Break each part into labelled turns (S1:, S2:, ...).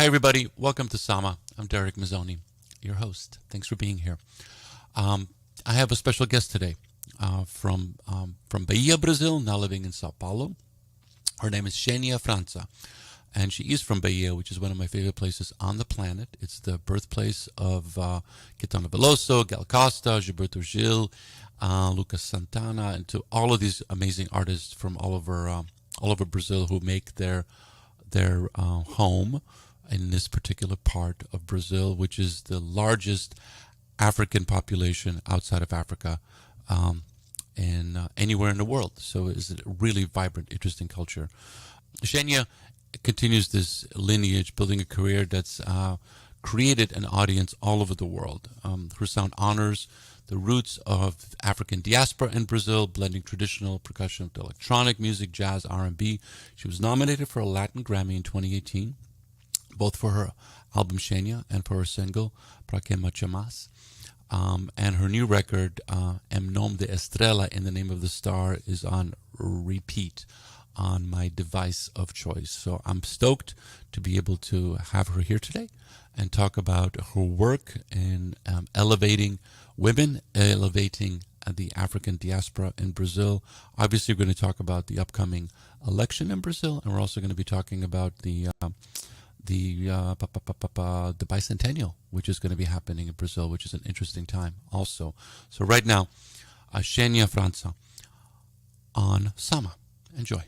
S1: Hi, everybody. Welcome to Sama. I'm Darek Mazzone, your host. Thanks for being here. I have a special guest today from Bahia, Brazil, now living in Sao Paulo. Her name is Xenia França, and she is from Bahia, which is one of my favorite places on the planet. It's the birthplace of Caetano Veloso, Gal Costa, Gilberto Gil, Lucas Santana, and to all of these amazing artists from all over Brazil who make their home in this particular part of Brazil, which is the largest African population outside of Africa and anywhere in the world. So it's a really vibrant, interesting culture. Xenia continues this lineage, building a career that's created an audience all over the world. Her sound honors the roots of African diaspora in Brazil, blending traditional percussion with electronic music, jazz, R&B. She was nominated for a Latin Grammy in 2018, both for her album Xênia and for her single Pra Que Chamas. And her new record, Em Nome de Estrela, In the Name of the Star, is on repeat on my device of choice. So I'm stoked to be able to have her here today and talk about her work in elevating women, elevating the African diaspora in Brazil. Obviously, we're going to talk about the upcoming election in Brazil, and we're also going to be talking about the bicentennial, which is going to be happening in Brazil, which is an interesting time also. So right now, Xenia França on Sama. Enjoy.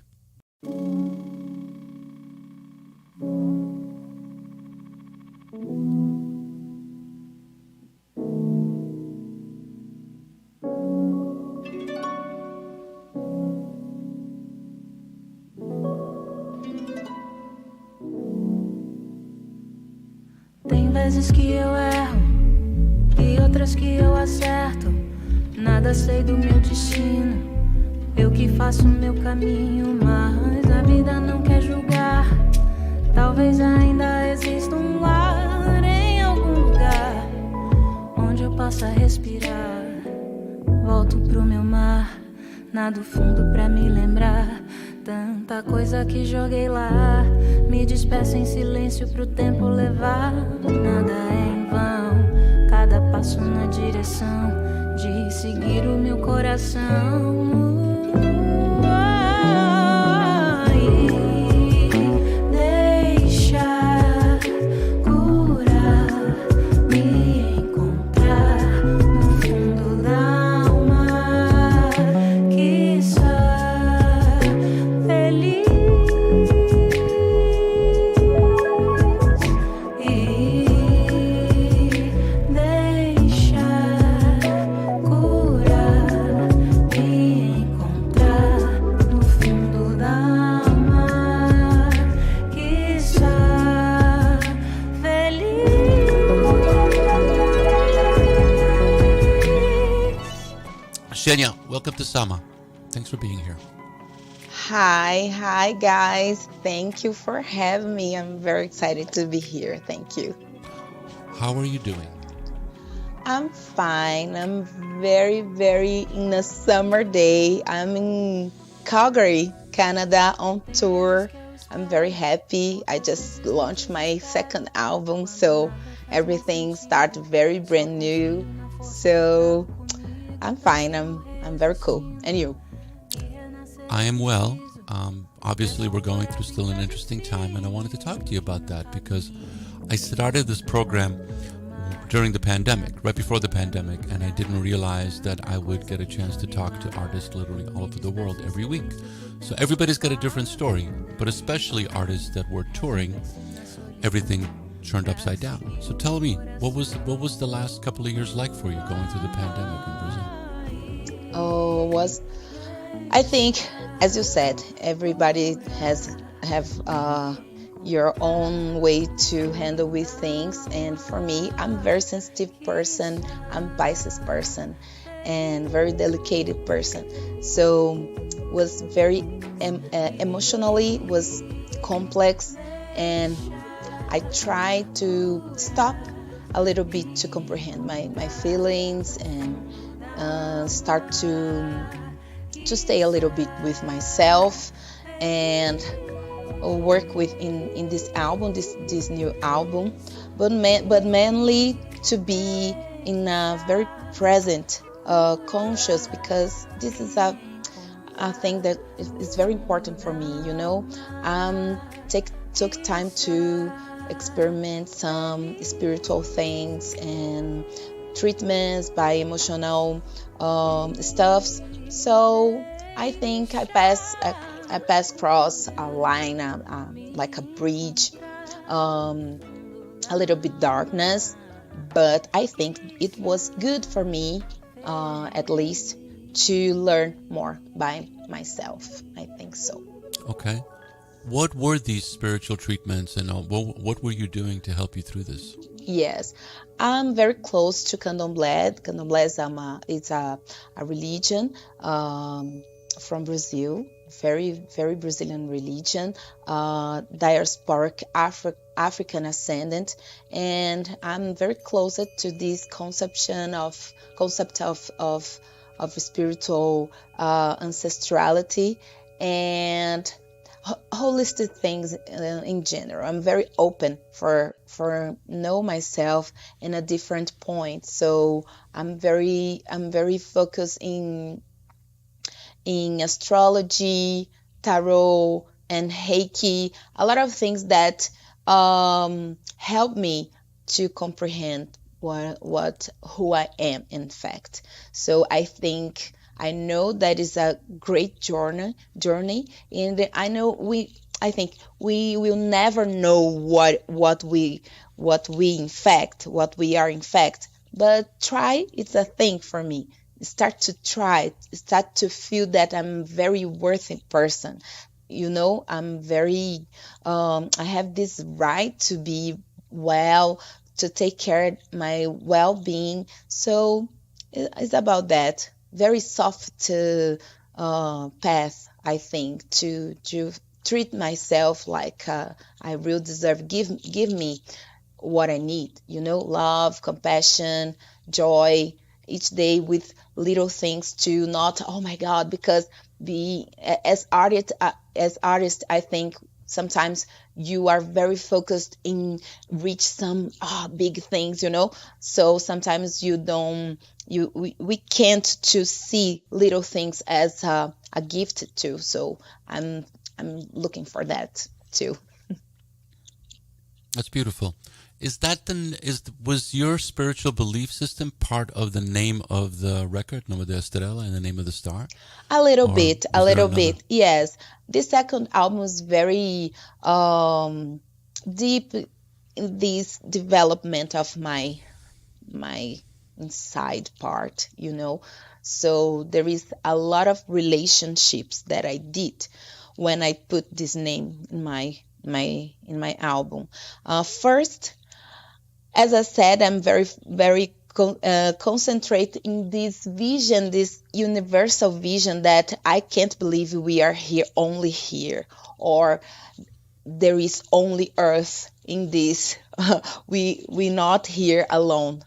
S2: Tem vezes que eu erro e outras que eu acerto. Nada sei do meu destino, eu que faço o meu caminho, mas a vida não quer julgar. Talvez ainda exista um lar em algum lugar onde eu possa respirar. Volto pro meu mar, nado fundo pra me lembrar. Tanta coisa que joguei lá, me despeço em silêncio pro tempo levar. Nada é em vão, cada passo na direção de seguir o meu coração.
S1: Xenia, welcome to Sama. Thanks for being here.
S3: Hi guys. Thank you for having me. I'm very excited to be here. Thank you.
S1: How are you doing?
S3: I'm fine. I'm very in a summer day. I'm in Calgary, Canada on tour. I'm very happy. I just launched my second album, so everything started very brand new. So I'm fine. I'm very cool. And you?
S1: I am well. Obviously, we're going through still an interesting time, and I wanted to talk to you about that because I started this program during the pandemic, right before the pandemic, and I didn't realize that I would get a chance to talk to artists literally all over the world every week. So everybody's got a different story, but especially artists that were touring, everything turned upside down. So tell me, what was the last couple of years like for you going through the pandemic in Brazil?
S3: I think, as you said, everybody have your own way to handle with things, and for me, I'm a very sensitive person. I'm Pisces person and very delicate person, so was very emotionally was complex, and I tried to stop a little bit to comprehend my feelings and start to stay a little bit with myself. And work with in this album, this new album, but mainly to be in a very present, conscious, because this is a thing that is very important for me. Took time to experiment some spiritual things and treatments by emotional stuffs. So I think I passed across a line, like a bridge, a little bit darkness, but I think it was good for me, at least, to learn more by myself. I think so.
S1: Okay. What were these spiritual treatments, and what were you doing to help you through this?
S3: Yes, I'm very close to Candomblé. Candomblé is a religion from Brazil, very, very Brazilian religion, diasporic African ascendant, and I'm very close to this concept of spiritual ancestrality and holistic things in general. I'm very open for know myself in a different point. So I'm very focused in astrology, tarot, and Reiki. A lot of things that help me to comprehend who I am, in fact. So I think I know that is a great journey, and I think we will never know what we are in fact. But try, it's a thing for me. Start to try, start to feel that I'm a very worthy person. I'm very, I have this right to be well, to take care of my well-being. So it's about that. Very soft path, I think, to treat myself like I really deserve. Give me what I need, love, compassion, joy, each day with little things, to not, oh my God, because as artists, I think sometimes you are very focused in reach some big things, so sometimes we can't to see little things as a gift too. So I'm looking for that too.
S1: That's beautiful. Was your spiritual belief system part of the name of the record, Nome de Estrela, and the name of the star?
S3: A little bit, yes. This second album is very deep in this development of my inside part, So there is a lot of relationships that I did when I put this name in my album. First, as I said, I'm very, very concentrate in this vision, this universal vision, that I can't believe we are only here, or there is only Earth in this. we not here alone,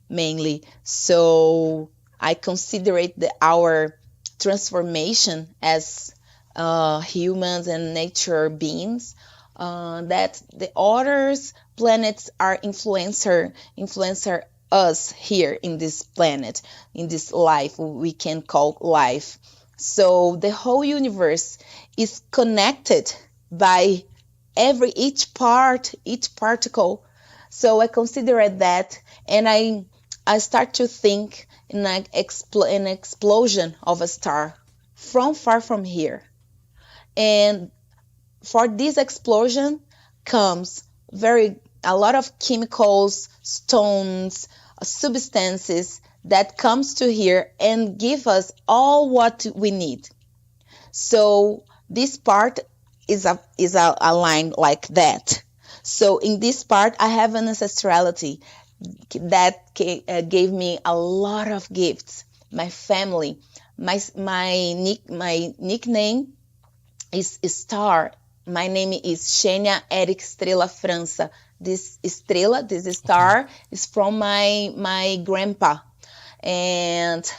S3: mainly. So I consider our transformation as humans and nature beings, that the others planets are influencer us here in this planet, in this life we can call life. So the whole universe is connected by each particle. So I consider that, and I start to think in an explosion of a star from far from here. And for this explosion comes a lot of chemicals, stones, substances that comes to here and give us all what we need. So this part is a line like that. So in this part, I have an ancestrality that gave me a lot of gifts. My family, my nickname is Star. My name is Xenia França. This star, is from my grandpa. And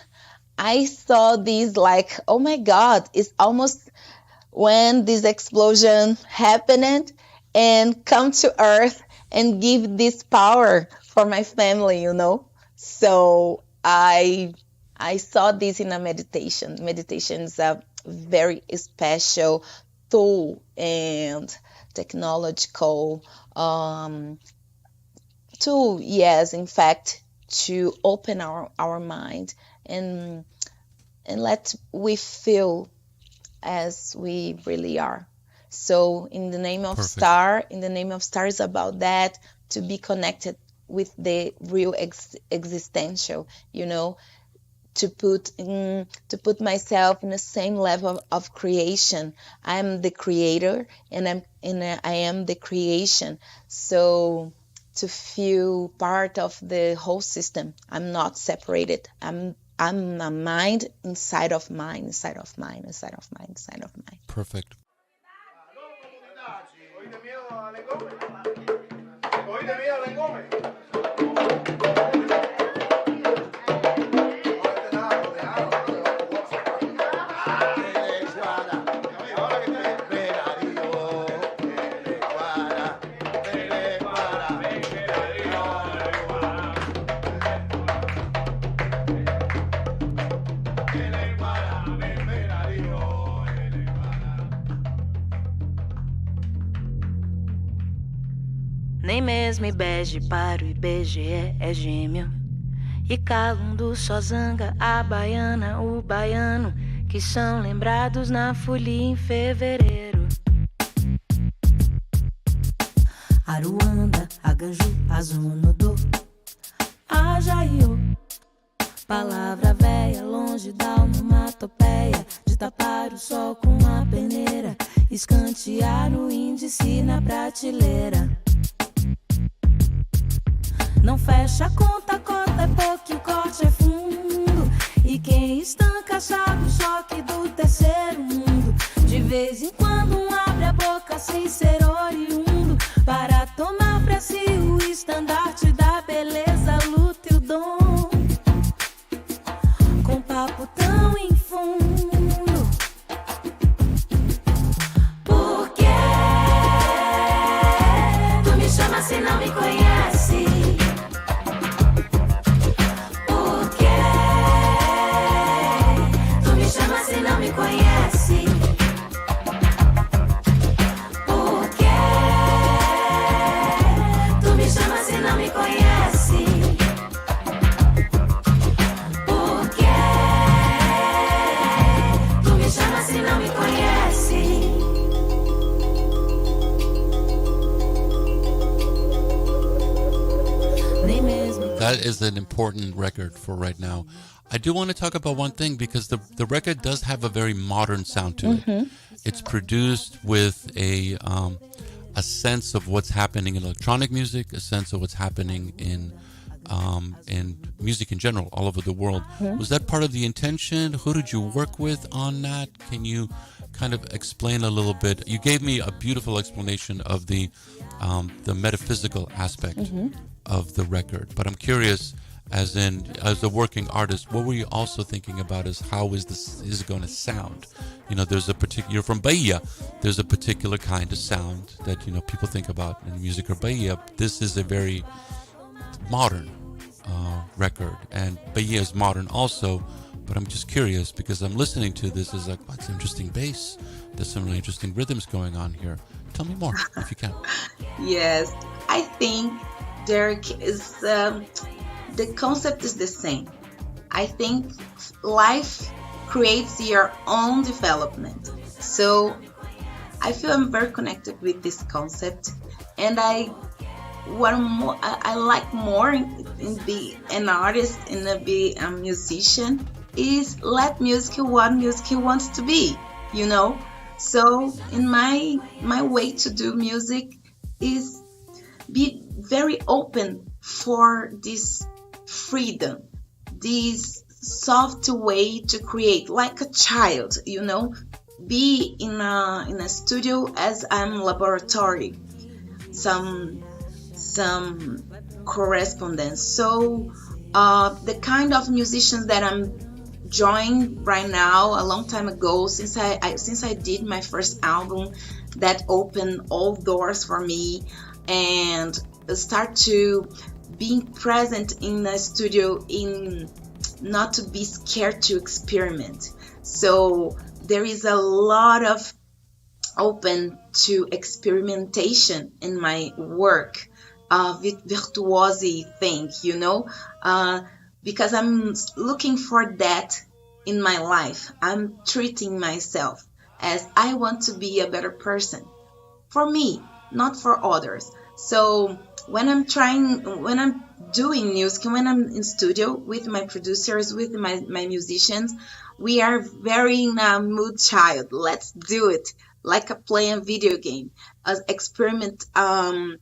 S3: I saw this like, oh my God, it's almost when this explosion happened and come to earth and give this power for my family, you know. So I saw this in a meditation. Meditation is a very special tool and technological tool, yes, in fact, to open our mind and let we feel as we really are. So in the name of
S1: Perfect.
S3: Star, in the name of Star is about that, to be connected with the real existential, you know, to put myself in the same level of creation. I am the creator, and I am the creation. So to feel part of the whole system, I'm not separated. I'm a mind inside of mind, inside of mind, inside of mind, inside of mind.
S1: Perfect.
S2: Nem mesmo IBGE para o IBGE é gêmeo. E Calundu só zanga a baiana, o baiano, que são lembrados na folia em fevereiro. Aruanda, Aganju, Azunodô, Ajaiô. Palavra véia, longe da onomatopeia, de tapar o sol com a peneira, escantear o índice na prateleira. Não fecha a conta, cota é pouco, o corte é fundo. E quem estanca sabe o choque do terceiro mundo. De vez em quando abre a boca sem ser oriundo, para tomar pra si o estandarte da beleza, luta e o dom. Com papo tão infundo. Por que tu me chamas se não me conhece? Se não me conhece, por que tu me chamas se não me conhece? Por que tu me chamas se não me conhece? Nem mesmo.
S1: That is an important record for right now. I do want to talk about one thing, because the record does have a very modern sound to it. It's produced with a sense of what's happening in electronic music, a sense of what's happening in music in general all over the world. Was that part of the intention? Who did you work with on that? Can you kind of explain a little bit? You gave me a beautiful explanation of the metaphysical aspect of the record, but I'm curious, as a working artist, what were you also thinking about is how is it going to sound? You know, you're from Bahia, there's a particular kind of sound that, you know, people think about in music or Bahia. This is a very modern record, and Bahia is modern also, but I'm just curious because I'm listening to this, is like, what's interesting bass? There's some really interesting rhythms going on here. Tell me more if you can.
S3: Yes, I think Derek is the concept is the same. I think life creates your own development. So I feel I'm very connected with this concept, and I like more in be an artist and be a musician is let music what music wants to be, you know. So in my way to do music is be very open for this freedom, this soft way to create like a child, you know, be in a studio as I'm laboratory, some correspondence. So the kind of musicians that I'm joined right now a long time ago, since I did my first album that opened all doors for me, and start to being present in the studio, in not to be scared to experiment. So there is a lot of open to experimentation in my work, virtuosity thing, because I'm looking for that in my life. I'm treating myself as I want to be a better person for me, not for others. So when I'm doing music, when I'm in studio with my producers, with my musicians, we are very in a mood child. Let's do it like playing a video game, experiment a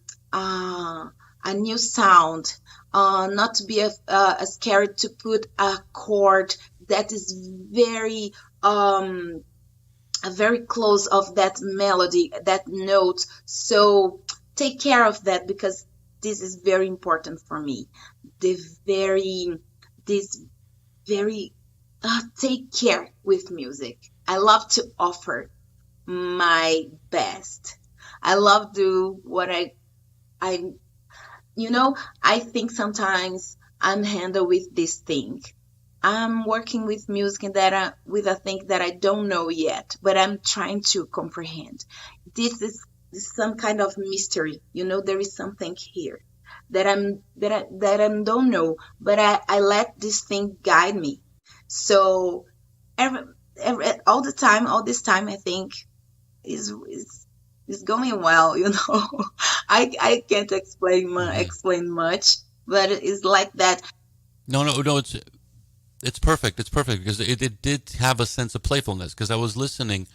S3: new sound, not to be scared to put a chord that is very close of that melody, that note. So take care of that, because this is very important for me. This very take care with music. I love to offer my best. I love do what I think sometimes I'm handled with this thing. I'm working with music with a thing that I don't know yet, but I'm trying to comprehend. This is some kind of mystery. There is something here that I don't know, but I let this thing guide me. So all this time, I think is going well. I can't explain much, but it's like that.
S1: No, it's perfect. It's perfect because it did have a sense of playfulness. Because I was listening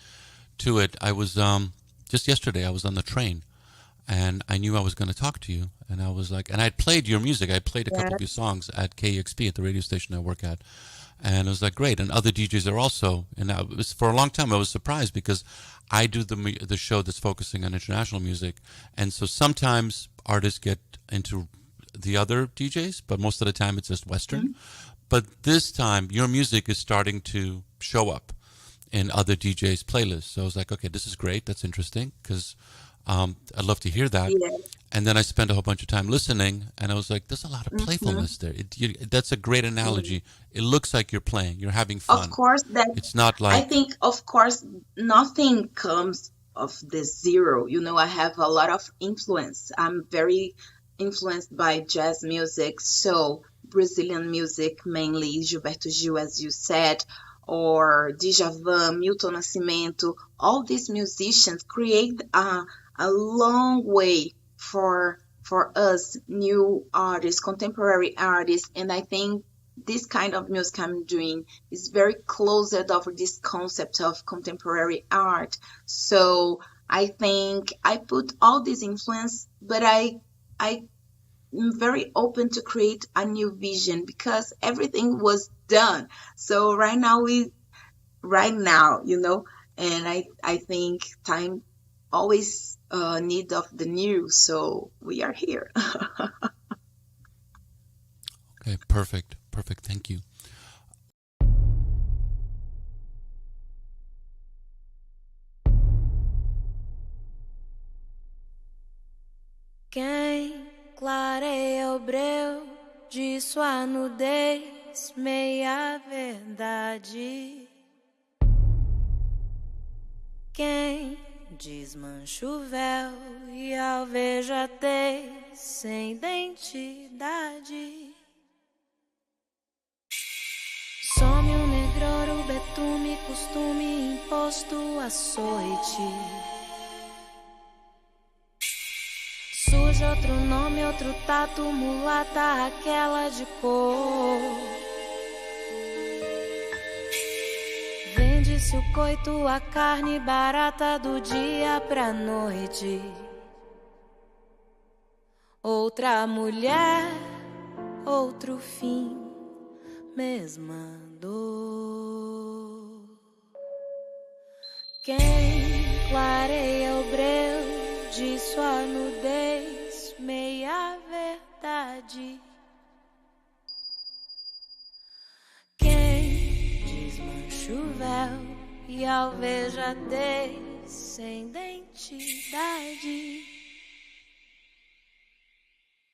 S1: to it. I was just yesterday. I was on the train, and I knew I was going to talk to you, and I was like, and I played your music. I played a couple of your songs at KEXP, at the radio station I work at, and it was like great. And other DJs are also. And for a long time I was surprised because I do the show that's focusing on international music, and so sometimes artists get into the other DJs, but most of the time it's just Western. Mm-hmm. But this time, your music is starting to show up in other DJs' playlists. So I was like, okay, this is great. That's interesting because I'd love to hear that. Yeah. And then I spent a whole bunch of time listening, and I was like, there's a lot of playfulness there. That's a great analogy. Mm-hmm. It looks like you're playing. You're having fun.
S3: Of course,
S1: it's not like...
S3: I think, of course, nothing comes of the zero. I have a lot of influence. I'm very influenced by jazz music, so Brazilian music, mainly Gilberto Gil, as you said, or Djavan, Milton Nascimento. All these musicians create a long way for us new artists, contemporary artists, and I think this kind of music I'm doing is very closer over this concept of contemporary art. So I think I put all this influence, but I'm very open to create a new vision because everything was done. So right now, and I think time always need of the new. So we are here.
S1: Okay, perfect. Thank you.
S2: Quem clareia o breu de sua nudez, meia verdade. Quem desmancha o véu e alvejatez sem identidade. Some um negroro, betume, costume, imposto, açoite. Surge outro nome, outro tato, mulata, aquela de cor. Vende-se o coito, a carne barata do dia pra noite. Outra mulher, outro fim, mesma dor. Quem clareia o breu de sua nudez, meia verdade. Quem e alvejadez sem identidade.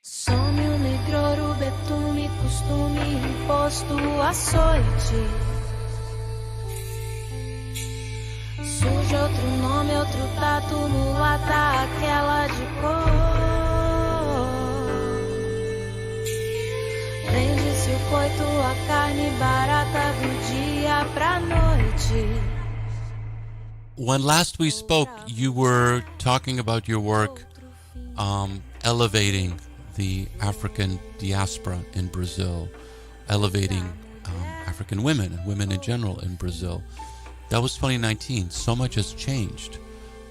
S2: Some o negror, o betume, costume imposto, açoite. Surge outro nome, outro tato, mulata, aquela de cor. Vende-se o coito, a carne barata do dia pra noite.
S1: When last we spoke, you were talking about your work elevating the African diaspora in Brazil, elevating African women and women in general in Brazil. That was 2019. So much has changed.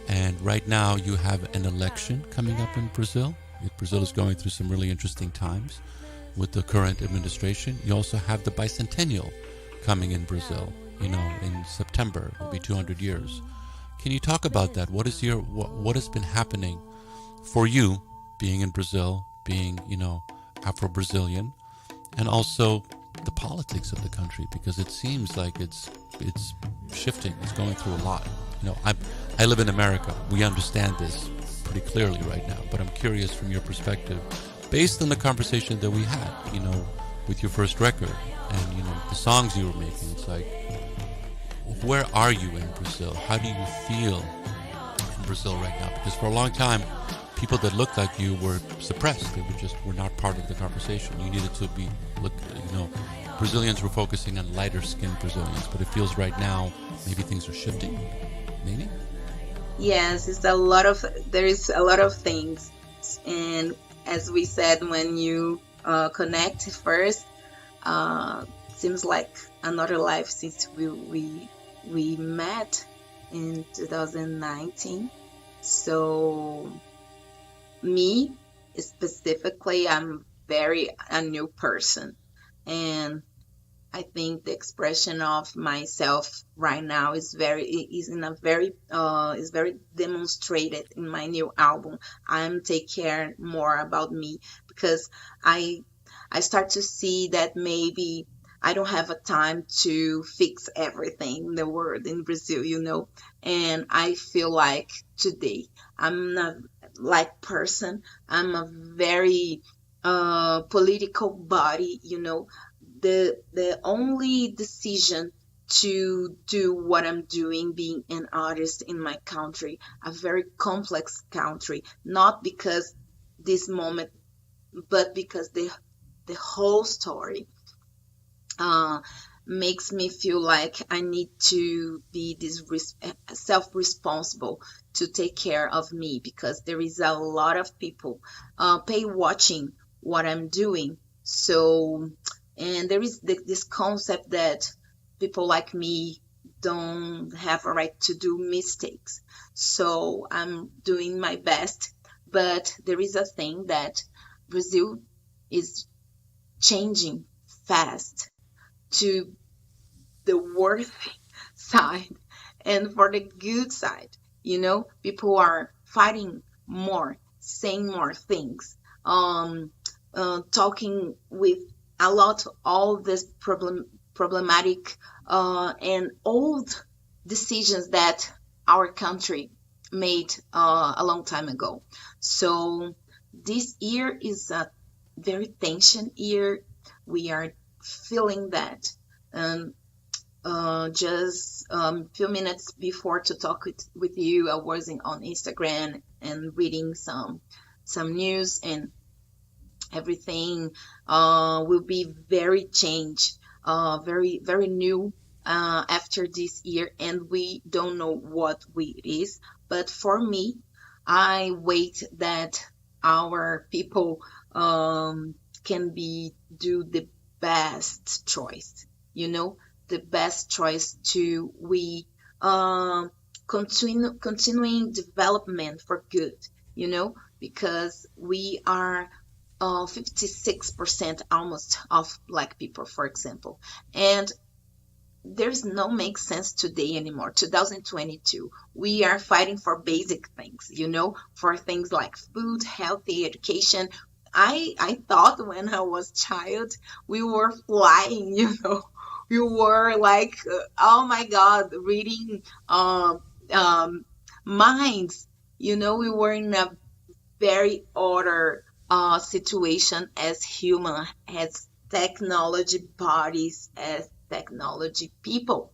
S1: And right now you have an election coming up in Brazil. Brazil is going through some really interesting times with the current administration. You also have the bicentennial coming in Brazil. You know, in September, it'll be 200 years. Can you talk about that? What has been happening for you, being in Brazil, being, you know, Afro-Brazilian, and also the politics of the country? Because it seems like it's shifting. It's going through a lot. You know, I live in America. We understand this pretty clearly right now. But I'm curious from your perspective, based on the conversation that we had, you know, with your first record and, you know, the songs you were making. It's like, where are you in Brazil? How do you feel in Brazil right now? Because for a long time, people that looked like you were suppressed. They were not part of the conversation. You needed to be, Brazilians were focusing on lighter skinned Brazilians, but it feels right now maybe things are shifting. Maybe?
S3: Yes, there is a lot of things. And as we said, when you connect first, seems like another life since we met in 2019. So me specifically, I'm a new person, and I think the expression of myself right now is very demonstrated in my new album. I'm take care more about me, because I start to see that maybe I don't have a time to fix everything in the world in Brazil, you know. And I feel like today I'm not like person. I'm a very political body, you know. The only decision to do what I'm doing, being an artist in my country, a very complex country, not because this moment, but because the whole story makes me feel like I need to be self-responsible to take care of me, because there is a lot of people watching what I'm doing. So, and there is this concept that people like me don't have a right to do mistakes. So I'm doing my best, but there is a thing that Brazil is changing fast to the worst side and for the good side. You know, people are fighting more, saying more things, talking with a lot all this problematic and old decisions that our country made a long time ago. So this year is a very tension year. We are feeling that. Just a few minutes before to talk with you, I was on Instagram and reading some news, and everything will be very changed, very, very new after this year, and we don't know what it is. But for me, I wait that our people can do the best choice, you know, the best choice to continuing development for good, you know, because we are 56% almost of Black people, for example, and there's no make sense today anymore. 2022, we are fighting for basic things, you know, for things like food, healthy education. I thought when I was child we were flying, you know, we were like, oh my God, reading minds. We were in a very other situation as human, as technology bodies, as technology people.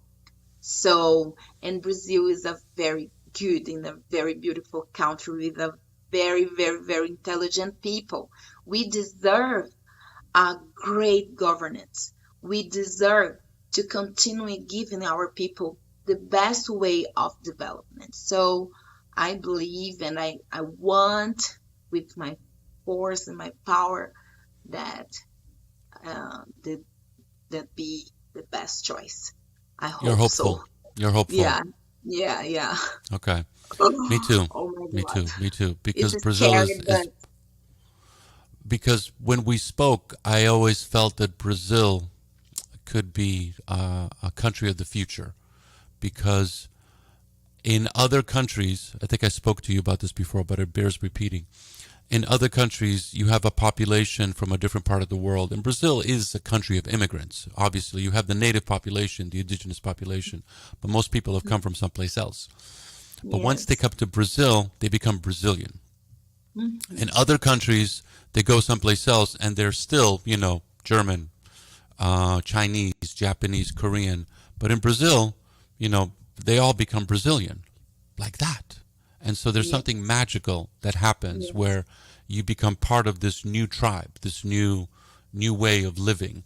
S3: So, and Brazil is a very good and a very beautiful country with a very, very, very intelligent people. We deserve a great governance. We deserve to continue giving our people the best way of development. So I believe and I want with my force and my power that that that be the best choice. I
S1: You're
S3: hope so.
S1: hopeful. You're hopeful.
S3: Yeah, yeah, yeah.
S1: Okay. Me too.
S3: Oh my
S1: Me
S3: God.
S1: too. Me too.
S3: It's
S1: Because Brazil
S3: scary,
S1: is
S3: but
S1: because when we spoke, I always felt that Brazil could be a country of the future. Because in other countries, I think I spoke to you about this before, but it bears repeating. In other countries, you have a population from a different part of the world. And Brazil is a country of immigrants. Obviously, you have the native population, the indigenous population, but most people have come from someplace else. But once they
S3: yes.
S1: come to Brazil, they become Brazilian.
S3: Mhm.
S1: In other countries, they go someplace else and they're still, German, Chinese, Japanese, Korean. But in Brazil, they all become Brazilian like that. And so there's
S3: Yes,
S1: something magical that happens
S3: yes,
S1: where you become part of this new tribe, this new way of living.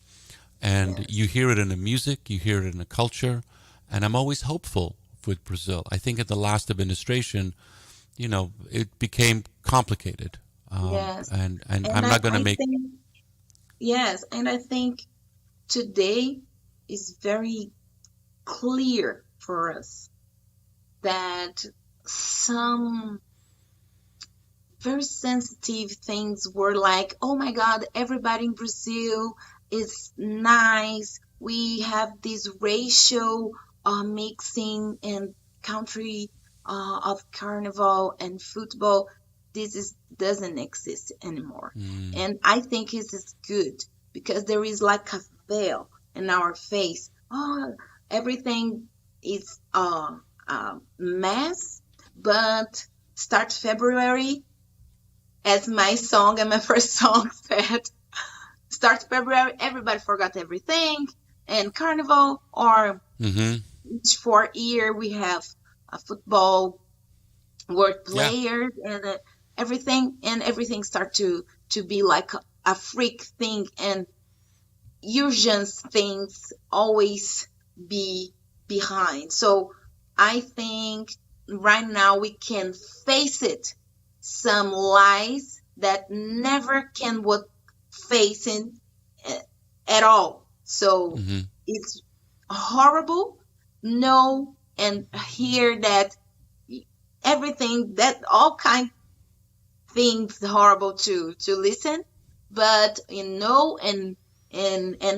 S1: And
S3: yes,
S1: you hear it in the music, you hear it in the culture, and I'm always hopeful with Brazil. I think at the last administration, it became complicated.
S3: yes.
S1: And
S3: And
S1: I'm
S3: I,
S1: not going to
S3: I
S1: make.
S3: think, yes, and I think today is very clear for us that some very sensitive things were like, oh my God, everybody in Brazil is nice. We have this racial mixing and country of carnival and football. This is doesn't exist anymore.
S1: Mm,
S3: And I think this is good because there is like a veil in our face. Oh, everything is a mess, but start February as my song and my first song said, start February, everybody forgot everything. And Carnival, or
S1: hmm
S3: each 4 year, we have a football world
S1: Yeah.
S3: players and everything start to be like a freak thing and usual things always be behind. So I think right now we can face it. Some lies that never can what facing at all. So
S1: hmm
S3: it's horrible. No, and hear that everything that all kind things horrible to listen, but and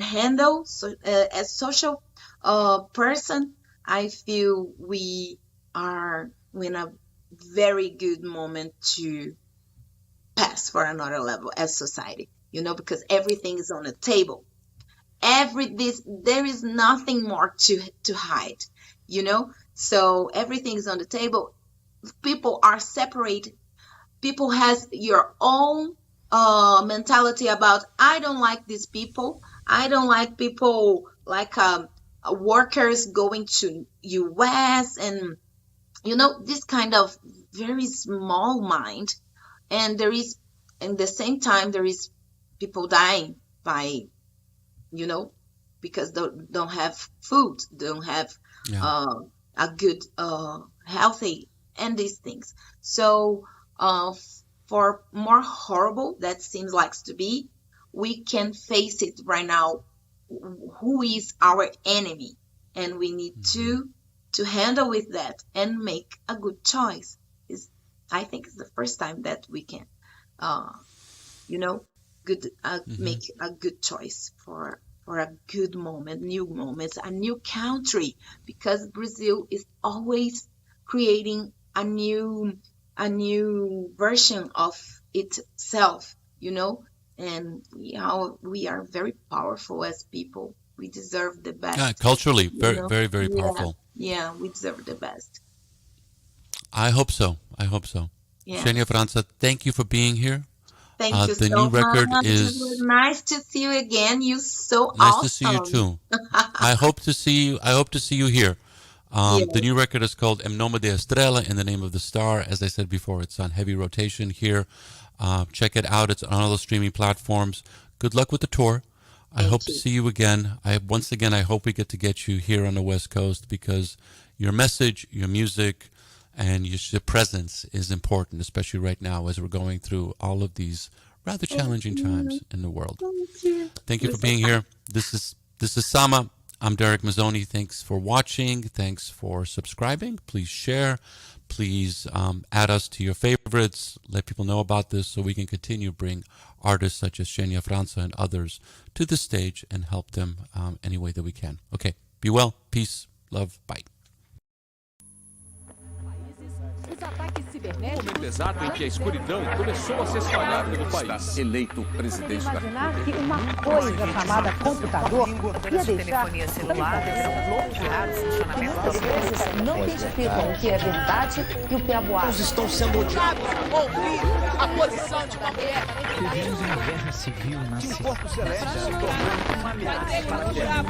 S3: handle. So as social person, I feel we are in a very good moment to pass for another level as society. Because everything is on the table. There is nothing more to hide. So everything is on the table. People are separated. People has your own mentality about, I don't like these people. I don't like people like workers going to US, and this kind of very small mind. And there is, in the same time, there is people dying by, you know because they don't have food, don't have
S1: Yeah.
S3: uh, a good healthy, and these things. So for more horrible that seems like to be, we can face it right now. Who is our enemy? And we need
S1: hmm
S3: to handle with that and make a good choice. Is I think it's the first time that we can uh, you know good
S1: hmm
S3: make a good choice for a good moment, new moments, a new country, because Brazil is always creating a new version of itself. And we are very powerful as people.
S4: We deserve the best.
S1: Yeah, culturally, very,
S4: you know?
S1: very, very powerful.
S4: Yeah, we deserve the best.
S1: I hope so. I hope so.
S4: Yeah.
S1: Xenia França, thank you for being here.
S4: Thank you
S1: the
S4: so
S1: new record
S4: much.
S1: is
S4: It was nice to see you again. You're so
S1: nice
S4: awesome.
S1: to see you too. I hope to see you. I hope to see you here. The new record is called Em Nome de Estrela, in the name of the star. As I said before, it's on heavy rotation here. Check it out. It's on all the streaming platforms. Good luck with the tour. I hope to see you again. Once again, I hope we get you here on the West Coast, because your message, your music, and your presence is important, especially right now as we're going through all of these rather challenging times in the world. Thank you for being here. This is Sama. I'm Darek Mazzone. Thanks for watching. Thanks for subscribing. Please share. Please add us to your favorites. Let people know about this so we can continue to bring artists such as Xenia França and others to the stage and help them any way that we can. Okay, be well. Peace, love, bye.
S5: Um momento exato em que a escuridão começou a se espalhar pelo país.
S6: Eleito presidente da
S7: Imaginar que uma coisa chamada computador ia deixar
S8: telefonia celular deverão bloquear o funcionamento das
S7: vezes não identificam o que é verdade e o que é boato.
S6: estão sendo odiados.
S8: ouvir a posição de uma mulher.
S9: Vivemos uma guerra civil na cidade.
S6: Corpo celeste se tornou uma ameaça para a terra.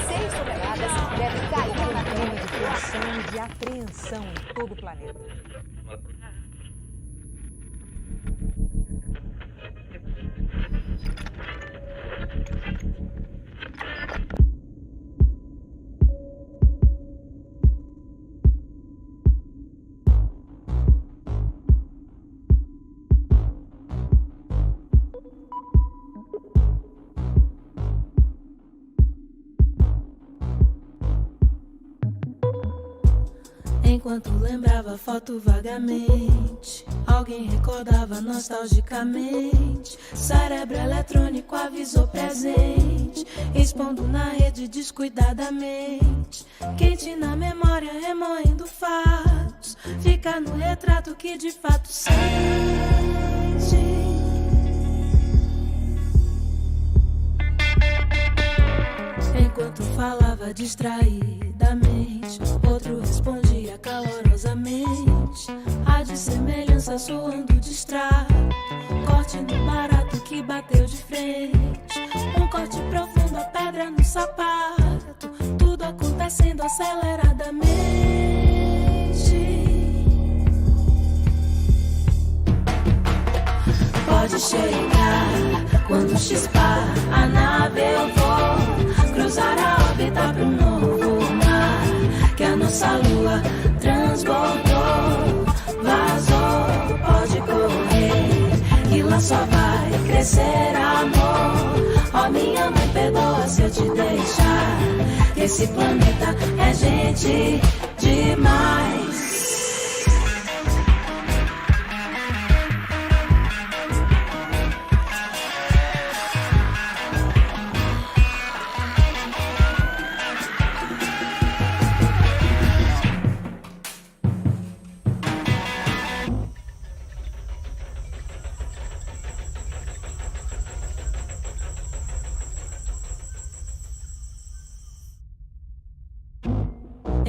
S7: Seis toneladas devem cair no clima de tensão e de apreensão em todo o planeta.
S2: Enquanto lembrava a foto vagamente, alguém recordava nostalgicamente. Cérebro eletrônico avisou presente, expondo na rede descuidadamente. Quente na memória, remoendo fatos, fica no retrato que de fato sente. Enquanto falava distraidamente, outro respondia calorosamente. A de semelhança soando distrato, corte no barato que bateu de frente. Um corte profundo, a pedra no sapato, tudo acontecendo aceleradamente. Pode chegar quando chispar a nave, eu vou cruzar a órbita pro novo mar que a nossa lua transbordou, vazou. Pode correr, que lá só vai crescer amor. Ó minha mãe, perdoa se eu te deixar, que esse planeta é gente demais.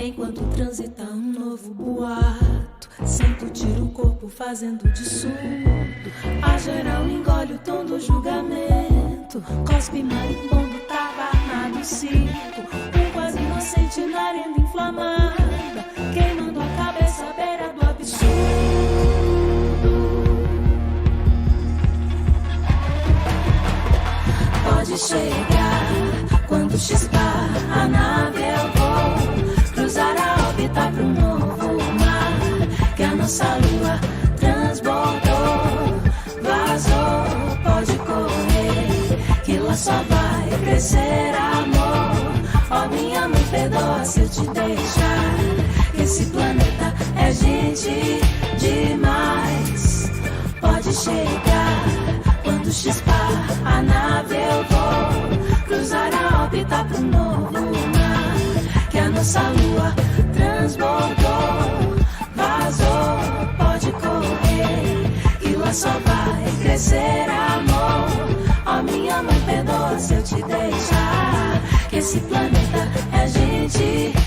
S2: Enquanto transita um novo boato, sinto tiro o corpo fazendo de surdo. A geral engole o tom do julgamento, cospe marimbondo, tava armado circo. Um quase inocente na arena inflamada, queimando a cabeça à beira do absurdo. Pode chegar quando chispar a nave, eu vou cruzar a órbita pro novo mar que a nossa lua transbordou, vazou. Pode correr, que lá só vai crescer amor. Ó minha mãe, perdoa se eu te deixar, que esse planeta é gente demais. Pode chegar quando chispar a nave, eu vou cruzar a órbita pro novo mar que a nossa lua transbordou, vazou. Pode correr, e lá só vai crescer amor. Minha mãe perdoa se eu te deixar. Que esse planeta é a gente.